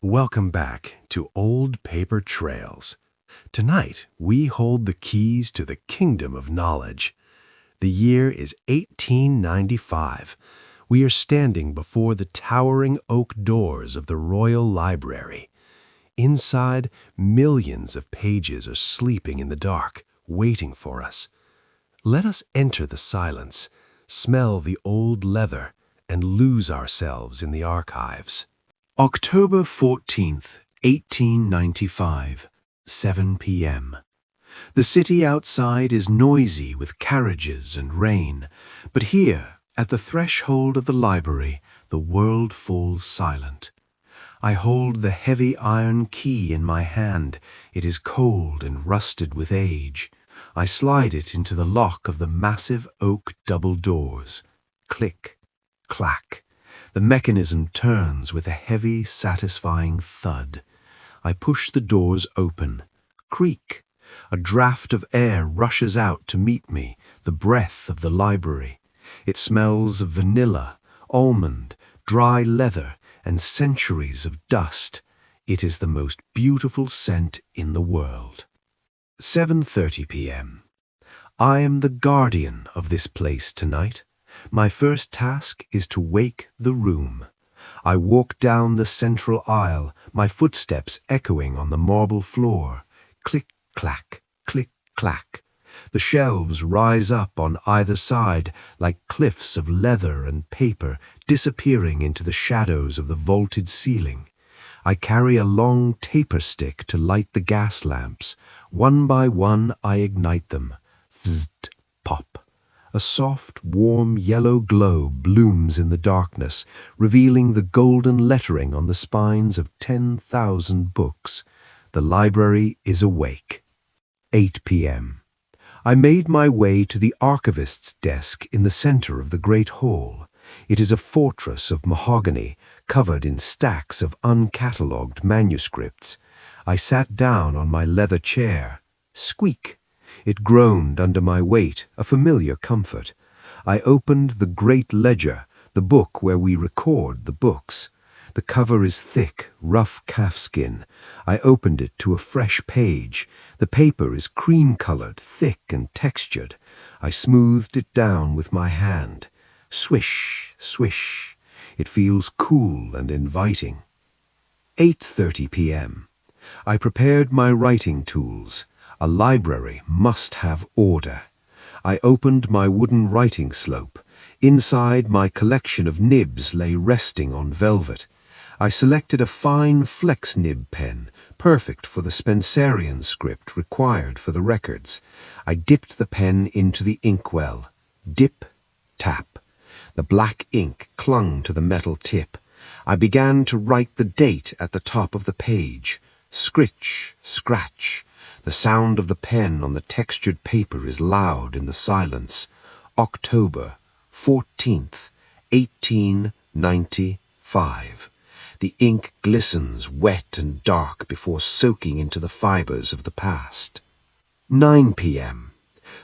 Welcome back to Old Paper Trails. Tonight, we hold the keys to the kingdom of knowledge. The year is 1895. We are standing before the towering oak doors of the Royal Library. Inside, millions of pages are sleeping in the dark, waiting for us. Let us enter the silence, smell the old leather, and lose ourselves in the archives. October 14th, 1895, 7 p.m. The city outside is noisy with carriages and rain, but here, at the threshold of the library, the world falls silent. I hold the heavy iron key in my hand. It is cold and rusted with age. I slide it into the lock of the massive oak double doors. Click, clack. The mechanism turns with a heavy, satisfying thud. I push the doors open. Creak. A draft of air rushes out to meet me, the breath of the library. It smells of vanilla, almond, dry leather, and centuries of dust. It is the most beautiful scent in the world. 7:30 p.m. I am the guardian of this place tonight. My first task is to wake the room. I walk down the central aisle, my footsteps echoing on the marble floor. Click-clack, click-clack. The shelves rise up on either side like cliffs of leather and paper disappearing into the shadows of the vaulted ceiling. I carry a long taper stick to light the gas lamps. One by one I ignite them. Vzzt, pop. A soft, warm yellow glow blooms in the darkness, revealing the golden lettering on the spines of 10,000 books. The library is awake. 8 p.m. I made my way to the archivist's desk in the center of the great hall. It is a fortress of mahogany, covered in stacks of uncatalogued manuscripts. I sat down on my leather chair. Squeak! It groaned under my weight, a familiar comfort. I opened the great ledger, the book where we record the books. The cover is thick, rough calfskin. I opened it to a fresh page. The paper is cream-colored, thick and textured. I smoothed it down with my hand. Swish, swish. It feels cool and inviting. 8:30 p.m. I prepared my writing tools. A library must have order. I opened my wooden writing slope. Inside, my collection of nibs lay resting on velvet. I selected a fine flex nib pen, perfect for the Spencerian script required for the records. I dipped the pen into the inkwell. Dip, tap. The black ink clung to the metal tip. I began to write the date at the top of the page. Scritch, scratch. The sound of the pen on the textured paper is loud in the silence. October 14th, 1895. The ink glistens wet and dark before soaking into the fibers of the past. 9 p.m.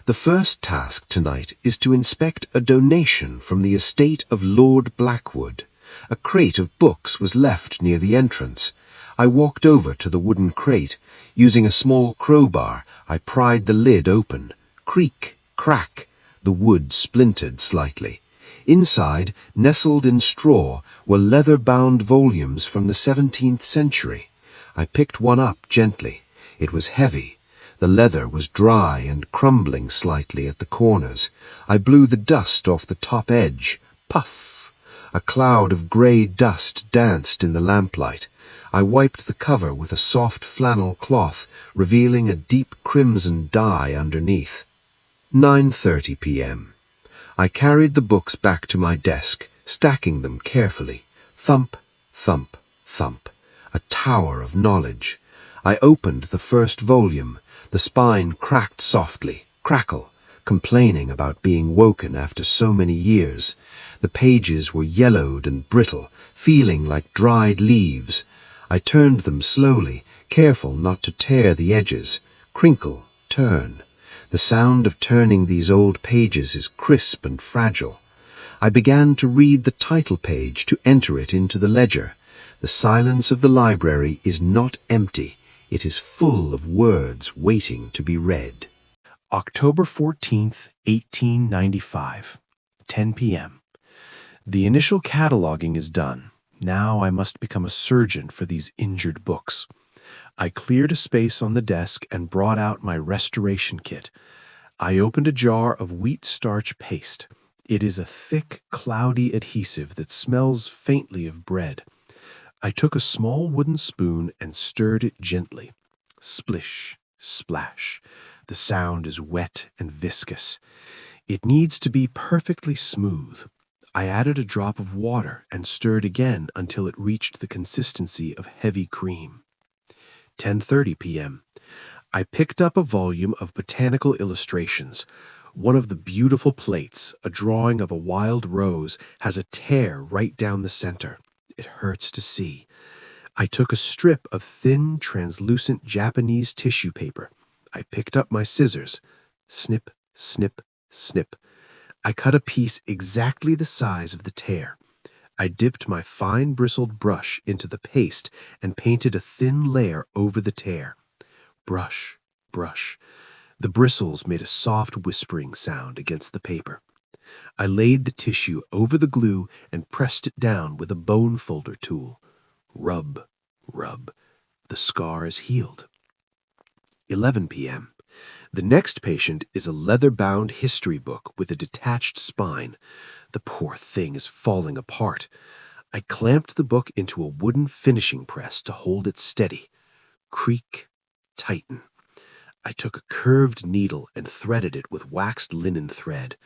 The first task tonight is to inspect a donation from the estate of Lord Blackwood. A crate of books was left near the entrance. I walked over to the wooden crate. Using a small crowbar, I pried the lid open. Creak, crack. The wood splintered slightly. Inside, nestled in straw, were leather-bound volumes from the 17th century. I picked one up gently. It was heavy. The leather was dry and crumbling slightly at the corners. I blew the dust off the top edge. Puff! A cloud of grey dust danced in the lamplight. I wiped the cover with a soft flannel cloth, revealing a deep crimson dye underneath. 9:30 p.m. I carried the books back to my desk, stacking them carefully. Thump, thump, thump. A tower of knowledge. I opened the first volume. The spine cracked softly, crackle, complaining about being woken after so many years. The pages were yellowed and brittle, feeling like dried leaves. I turned them slowly, careful not to tear the edges. Crinkle, turn. The sound of turning these old pages is crisp and fragile. I began to read the title page to enter it into the ledger. The silence of the library is not empty. It is full of words waiting to be read. October 14th, 1895, 10 p.m. The initial cataloging is done. Now I must become a surgeon for these injured books. I cleared a space on the desk and brought out my restoration kit. I opened a jar of wheat starch paste. It is a thick, cloudy adhesive that smells faintly of bread. I took a small wooden spoon and stirred it gently. Splish, splash. The sound is wet and viscous. It needs to be perfectly smooth. I added a drop of water and stirred again until it reached the consistency of heavy cream. 10:30 p.m. I picked up a volume of botanical illustrations. One of the beautiful plates, a drawing of a wild rose, has a tear right down the center. It hurts to see. I took a strip of thin, translucent Japanese tissue paper. I picked up my scissors. Snip, snip, snip. I cut a piece exactly the size of the tear. I dipped my fine bristled brush into the paste and painted a thin layer over the tear. Brush, brush. The bristles made a soft whispering sound against the paper. I laid the tissue over the glue and pressed it down with a bone folder tool. Rub, rub. The scar is healed. 11 p.m. The next patient is a leather-bound history book with a detached spine. The poor thing is falling apart. I clamped the book into a wooden finishing press to hold it steady. Creak, tighten. I took a curved needle and threaded it with waxed linen thread.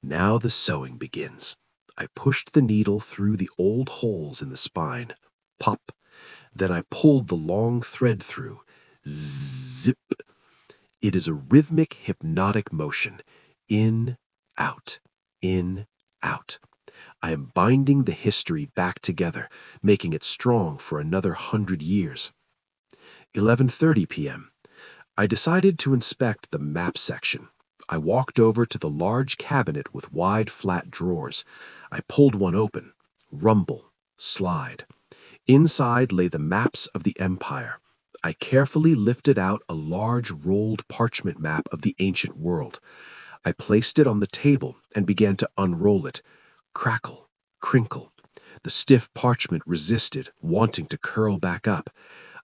Now the sewing begins. I pushed the needle through the old holes in the spine. Pop. Then I pulled the long thread through. Zip. It is a rhythmic, hypnotic motion. In, out, in, out. I am binding the history back together, making it strong for another 100 years. 11:30 p.m. I decided to inspect the map section. I walked over to the large cabinet with wide, flat drawers. I pulled one open. Rumble, slide. Inside lay the maps of the empire. I carefully lifted out a large rolled parchment map of the ancient world. I placed it on the table and began to unroll it. Crackle, crinkle. The stiff parchment resisted, wanting to curl back up.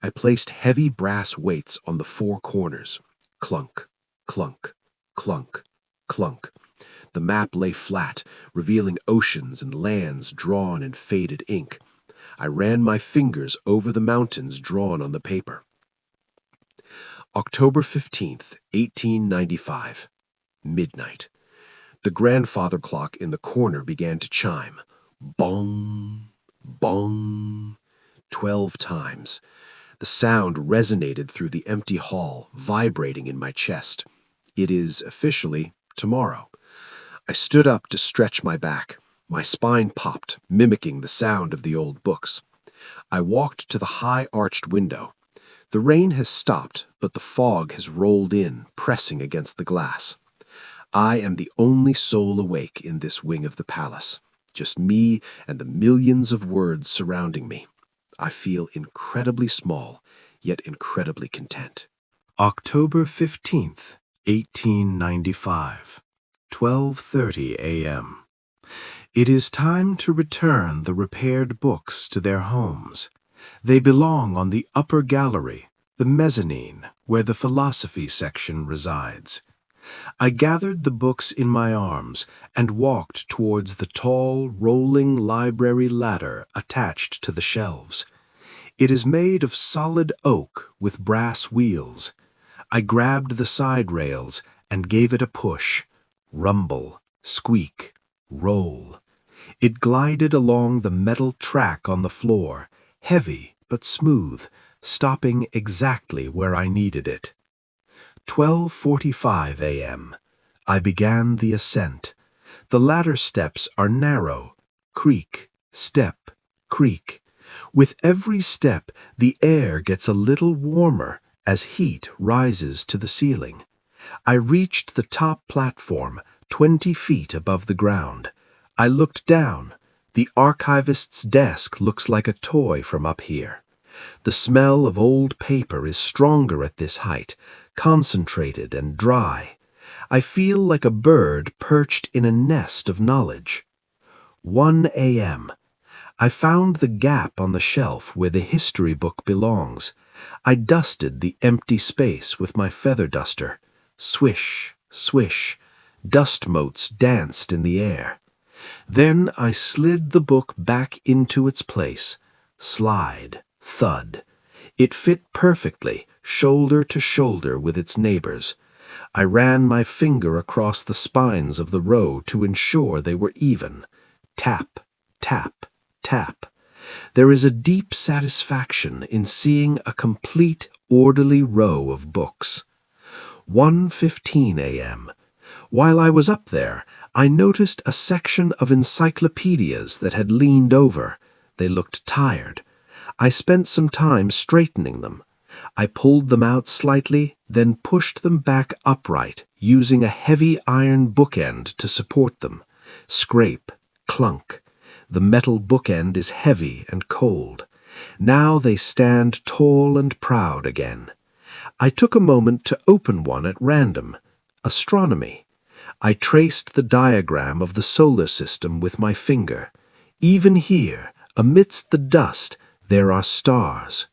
I placed heavy brass weights on the four corners. Clunk, clunk, clunk, clunk. The map lay flat, revealing oceans and lands drawn in faded ink. I ran my fingers over the mountains drawn on the paper. October 15th, 1895. Midnight. The grandfather clock in the corner began to chime. Bong, bong. 12 times. The sound resonated through the empty hall, vibrating in my chest. It is officially tomorrow. I stood up to stretch my back. My spine popped, mimicking the sound of the old books. I walked to the high arched window. The rain has stopped, but the fog has rolled in, pressing against the glass. I am the only soul awake in this wing of the palace. Just me and the millions of words surrounding me. I feel incredibly small, yet incredibly content. October 15th, 1895, 12:30 a.m. It is time to return the repaired books to their homes. They belong on the upper gallery, the mezzanine, where the philosophy section resides. I gathered the books in my arms and walked towards the tall, rolling library ladder attached to the shelves. It is made of solid oak with brass wheels. I grabbed the side rails and gave it a push. Rumble, squeak, roll. It glided along the metal track on the floor, heavy but smooth, stopping exactly where I needed it. 12:45 a.m. I began the ascent. The ladder steps are narrow. Creak, step, creak. With every step, the air gets a little warmer as heat rises to the ceiling. I reached the top platform, 20 feet above the ground. I looked down. The archivist's desk looks like a toy from up here. The smell of old paper is stronger at this height, concentrated and dry. I feel like a bird perched in a nest of knowledge. 1 a.m. I found the gap on the shelf where the history book belongs. I dusted the empty space with my feather duster. Swish, swish, dust motes danced in the air. Then I slid the book back into its place. Slide, thud. It fit perfectly, shoulder to shoulder with its neighbors. I ran my finger across the spines of the row to ensure they were even. Tap, tap, tap. There is a deep satisfaction in seeing a complete, orderly row of books. 1:15 a.m. While I was up there, I noticed a section of encyclopedias that had leaned over. They looked tired. I spent some time straightening them. I pulled them out slightly, then pushed them back upright, using a heavy iron bookend to support them. Scrape, clunk. The metal bookend is heavy and cold. Now they stand tall and proud again. I took a moment to open one at random. Astronomy. I traced the diagram of the solar system with my finger. Even here, amidst the dust, there are stars.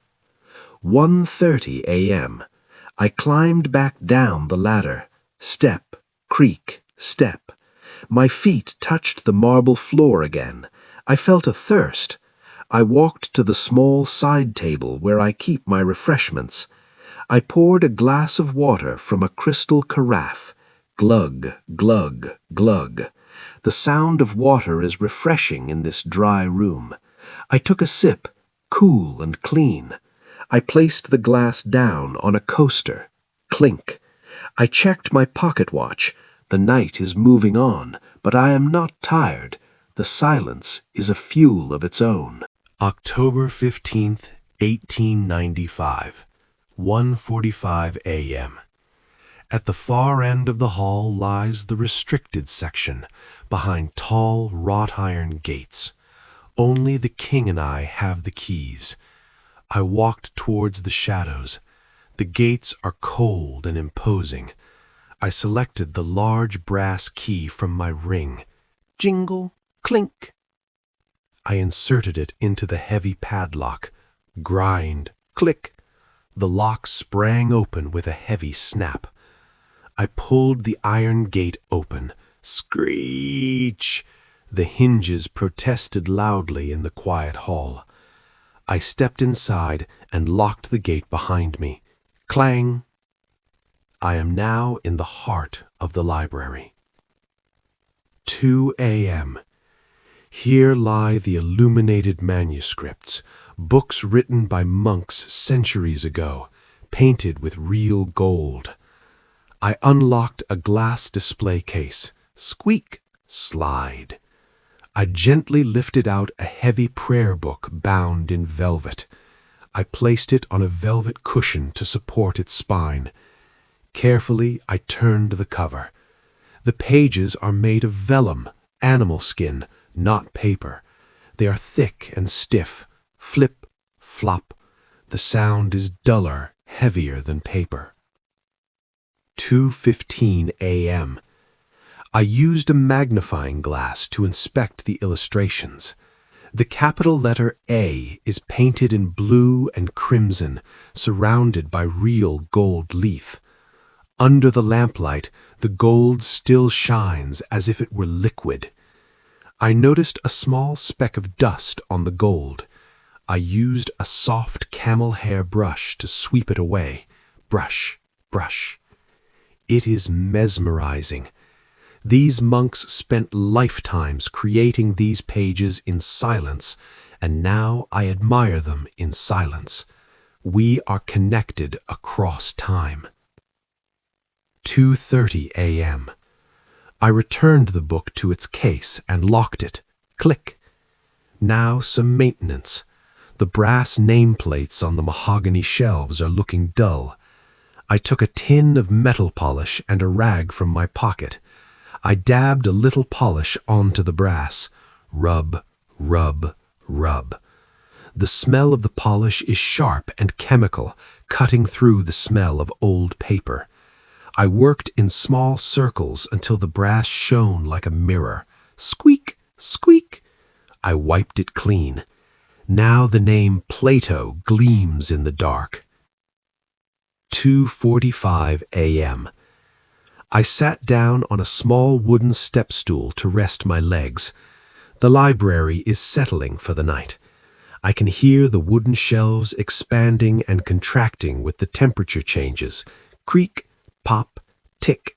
1:30 a.m. I climbed back down the ladder. Step, creak, step. My feet touched the marble floor again. I felt a thirst. I walked to the small side table where I keep my refreshments. I poured a glass of water from a crystal carafe. Glug, glug, glug. The sound of water is refreshing in this dry room. I took a sip, cool and clean. I placed the glass down on a coaster. Clink. I checked my pocket watch. The night is moving on, but I am not tired. The silence is a fuel of its own. October 15th, 1895, 1:45 a.m. At the far end of the hall lies the restricted section, behind tall wrought iron gates. Only the king and I have the keys. I walked towards the shadows. The gates are cold and imposing. I selected the large brass key from my ring. Jingle, clink. I inserted it into the heavy padlock. Grind, click. The lock sprang open with a heavy snap. I pulled the iron gate open. Screech! The hinges protested loudly in the quiet hall. I stepped inside and locked the gate behind me. Clang! I am now in the heart of the library. 2 a.m. Here lie the illuminated manuscripts, books written by monks centuries ago, painted with real gold. I unlocked a glass display case. Squeak! Slide. I gently lifted out a heavy prayer book bound in velvet. I placed it on a velvet cushion to support its spine. Carefully, I turned the cover. The pages are made of vellum, animal skin, not paper. They are thick and stiff. Flip, flop. The sound is duller, heavier than paper. 2:15 a.m. I used a magnifying glass to inspect the illustrations. The capital letter A is painted in blue and crimson, surrounded by real gold leaf. Under the lamplight, the gold still shines as if it were liquid. I noticed a small speck of dust on the gold. I used a soft camel hair brush to sweep it away. Brush, brush. It is mesmerizing. These monks spent lifetimes creating these pages in silence, and now I admire them in silence. We are connected across time. 2:30 a.m. I returned the book to its case and locked it. Click. Now some maintenance. The brass nameplates on the mahogany shelves are looking dull. I took a tin of metal polish and a rag from my pocket. I dabbed a little polish onto the brass. Rub, rub, rub. The smell of the polish is sharp and chemical, cutting through the smell of old paper. I worked in small circles until the brass shone like a mirror. Squeak, squeak. I wiped it clean. Now the name Plato gleams in the dark. 2:45 a.m. I sat down on a small wooden step stool to rest my legs. The library is settling for the night. I can hear the wooden shelves expanding and contracting with the temperature changes. Creak, pop, tick.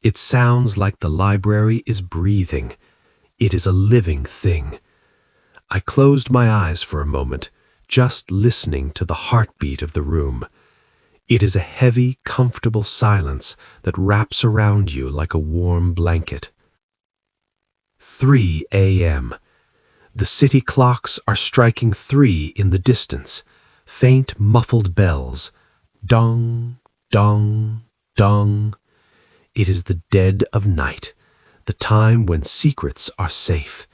It sounds like the library is breathing. It is a living thing. I closed my eyes for a moment, just listening to the heartbeat of the room. It is a heavy, comfortable silence that wraps around you like a warm blanket. 3 a.m. The city clocks are striking 3 in the distance. Faint, muffled bells. Dong, dong, dong. It is the dead of night, the time when secrets are safe.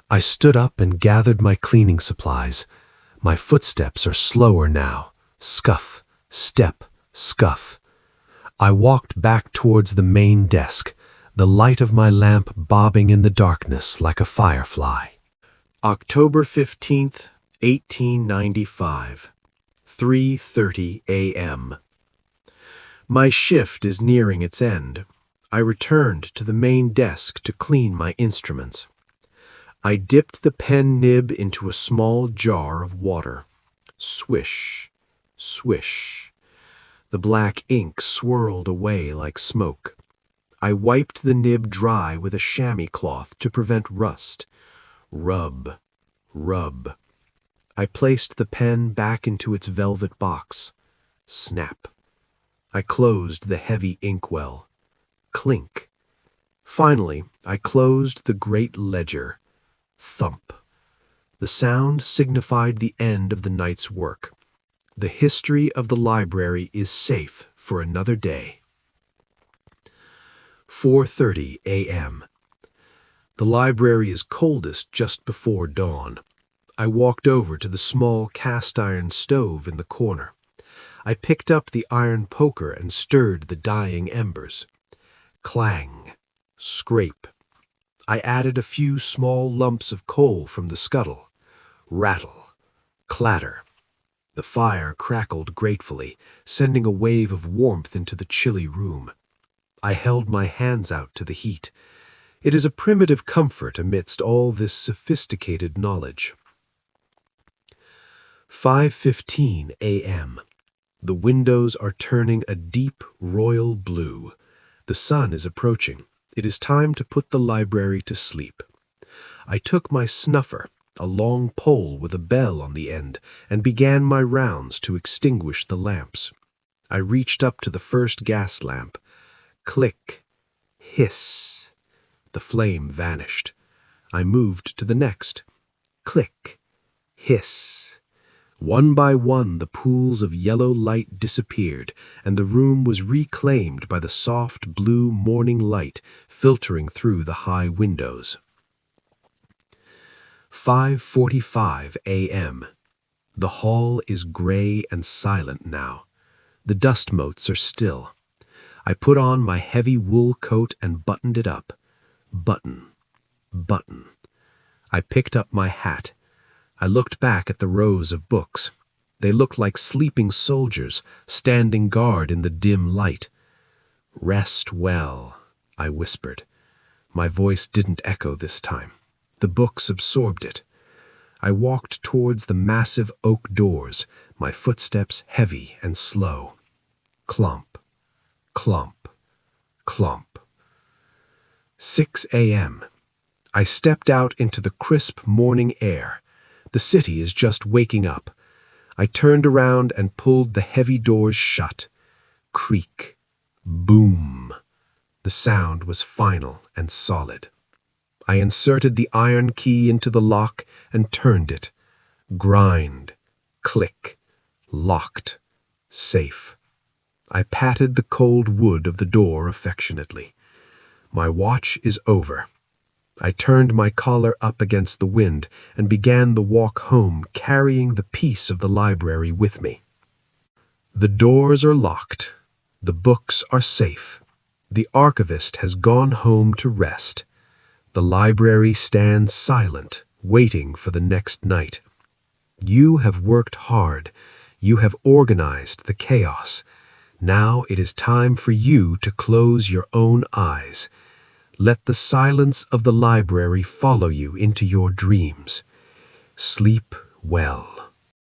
I stood up and gathered my cleaning supplies. My footsteps are slower now. Scuff, step, scuff. I walked back towards the main desk, the light of my lamp bobbing in the darkness like a firefly. October 15th, 1895, 3:30 a.m. My shift is nearing its end. I returned to the main desk to clean my instruments. I dipped the pen nib into a small jar of water. Swish, swish. The black ink swirled away like smoke. I wiped the nib dry with a chamois cloth to prevent rust. Rub, rub. I placed the pen back into its velvet box. Snap. I closed the heavy inkwell. Clink. Finally, I closed the great ledger. Thump. The sound signified the end of the night's work. The history of the library is safe for another day. 4:30 a.m. The library is coldest just before dawn. I walked over to the small cast-iron stove in the corner. I picked up the iron poker and stirred the dying embers. Clang. Scrape. I added a few small lumps of coal from the scuttle. Rattle. Clatter. The fire crackled gratefully, sending a wave of warmth into the chilly room. I held my hands out to the heat. It is a primitive comfort amidst all this sophisticated knowledge. 5:15 a.m. The windows are turning a deep royal blue. The sun is approaching. It is time to put the library to sleep. I took my snuffer, a long pole with a bell on the end, and began my rounds to extinguish the lamps. I reached up to the first gas lamp. Click. Hiss. The flame vanished. I moved to the next. Click. Hiss. One by one, the pools of yellow light disappeared, and the room was reclaimed by the soft blue morning light filtering through the high windows. 5:45 a.m. The hall is gray and silent now. The dust motes are still. I put on my heavy wool coat and buttoned it up. Button. Button. I picked up my hat. I looked back at the rows of books. They looked like sleeping soldiers, standing guard in the dim light. Rest well, I whispered. My voice didn't echo this time. The books absorbed it. I walked towards the massive oak doors, my footsteps heavy and slow. Clump, clump, clump. 6 a.m. I stepped out into the crisp morning air. The city is just waking up. I turned around and pulled the heavy doors shut. Creak. Boom. The sound was final and solid. I inserted the iron key into the lock and turned it. Grind. Click. Locked. Safe. I patted the cold wood of the door affectionately. My watch is over. I turned my collar up against the wind and began the walk home, carrying the peace of the library with me. The doors are locked. The books are safe. The archivist has gone home to rest. The library stands silent, waiting for the next night. You have worked hard. You have organized the chaos. Now it is time for you to close your own eyes. Let the silence of the library follow you into your dreams. Sleep well.